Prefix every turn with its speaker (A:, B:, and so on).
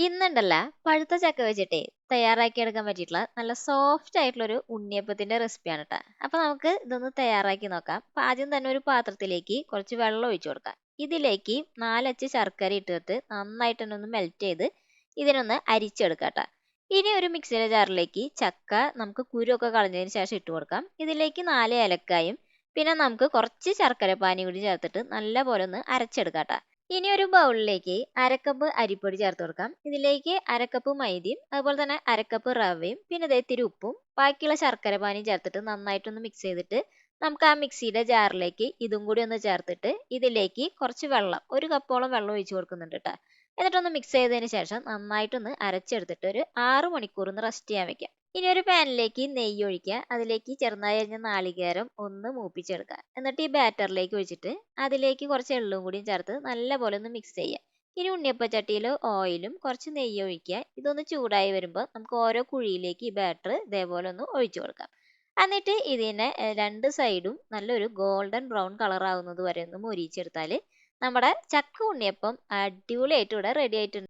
A: ഇന്നുണ്ടല്ല പഴുത്ത ചക്ക വെച്ചിട്ടേ തയ്യാറാക്കി എടുക്കാൻ പറ്റിയിട്ടുള്ള നല്ല സോഫ്റ്റ് ആയിട്ടുള്ള ഒരു ഉണ്ണിയപ്പത്തിന്റെ റെസിപ്പിയാണ് കേട്ടോ. അപ്പൊ നമുക്ക് ഇതൊന്ന് തയ്യാറാക്കി നോക്കാം. അപ്പൊ ആദ്യം തന്നെ ഒരു പാത്രത്തിലേക്ക് കുറച്ച് വെള്ളം ഒഴിച്ചു കൊടുക്കാം. ഇതിലേക്ക് 4 അച്ച് ശർക്കര ഇട്ടിട്ട് നന്നായിട്ട് തന്നെ ഒന്ന് മെൽറ്റ് ചെയ്ത് ഇതിനൊന്ന് അരിച്ചെടുക്കാം ട്ടോ. ഇനി ഒരു മിക്സിയുടെ ജാറിലേക്ക് ചക്ക നമുക്ക് കുരുവൊക്കെ കളഞ്ഞതിന് ശേഷം ഇട്ട് കൊടുക്കാം. ഇതിലേക്ക് 4 ഏലക്കായും പിന്നെ നമുക്ക് കുറച്ച് ശർക്കര പാനി കൂടി ചേർത്തിട്ട് നല്ല പോലെ ഒന്ന് അരച്ചെടുക്കാം ട്ടോ. ഇനി ഒരു ബൗളിലേക്ക് അരക്കപ്പ് അരിപ്പൊടി ചേർത്ത് കൊടുക്കാം. ഇതിലേക്ക് അരക്കപ്പ് മൈദയും അതുപോലെ തന്നെ അരക്കപ്പ് റവയും പിന്നെ ദേ ഇത്തിരി ഉപ്പും ബാക്കിയുള്ള ശർക്കര പാനിയും ചേർത്തിട്ട് നന്നായിട്ടൊന്ന് മിക്സ് ചെയ്തിട്ട് നമുക്ക് ആ മിക്സിയുടെ ജാറിലേക്ക് ഇതും കൂടി ഒന്ന് ചേർത്തിട്ട് ഇതിലേക്ക് കുറച്ച് വെള്ളം, ഒരു കപ്പോളം വെള്ളം ഒഴിച്ചു കൊടുക്കുന്നുണ്ട് കേട്ടോ. എന്നിട്ടൊന്ന് മിക്സ് ചെയ്തതിന് ശേഷം നന്നായിട്ടൊന്ന് അരച്ചെടുത്തിട്ട് ഒരു 6 മണിക്കൂർ ഒന്ന് റെസ്റ്റ് ചെയ്യാൻ വെക്കാം. ഇനി ഒരു പാനിലേക്ക് നെയ്യ് ഒഴിക്കുക. അതിലേക്ക് ചെറുതായി അരിഞ്ഞ നാളികേരം ഒന്ന് മൂപ്പിച്ചെടുക്കുക. എന്നിട്ട് ഈ ബാറ്ററിലേക്ക് ഒഴിച്ചിട്ട് അതിലേക്ക് കുറച്ച് എള്ളും കൂടി ചേർത്ത് നല്ലപോലെ ഒന്ന് മിക്സ് ചെയ്യുക. ഇനി ഉണ്ണിയപ്പച്ചട്ടിയിൽ ഓയിലും കുറച്ച് നെയ്യ് ഒഴിക്കുക. ഇതൊന്ന് ചൂടായി വരുമ്പോൾ നമുക്ക് ഓരോ കുഴിയിലേക്ക് ഈ ബാറ്റർ ഇതേപോലെ ഒന്ന് ഒഴിച്ചു കൊടുക്കാം. എന്നിട്ട് ഇതിനെ രണ്ട് സൈഡും നല്ലൊരു ഗോൾഡൻ ബ്രൗൺ കളർ ആവുന്നത് വരെ ഒന്ന് മൊരിയിച്ചെടുത്താൽ നമ്മുടെ ചക്ക ഉണ്ണിയപ്പം അടിപൊളിയായിട്ട് ഇവിടെ റെഡി ആയിട്ടുണ്ട്.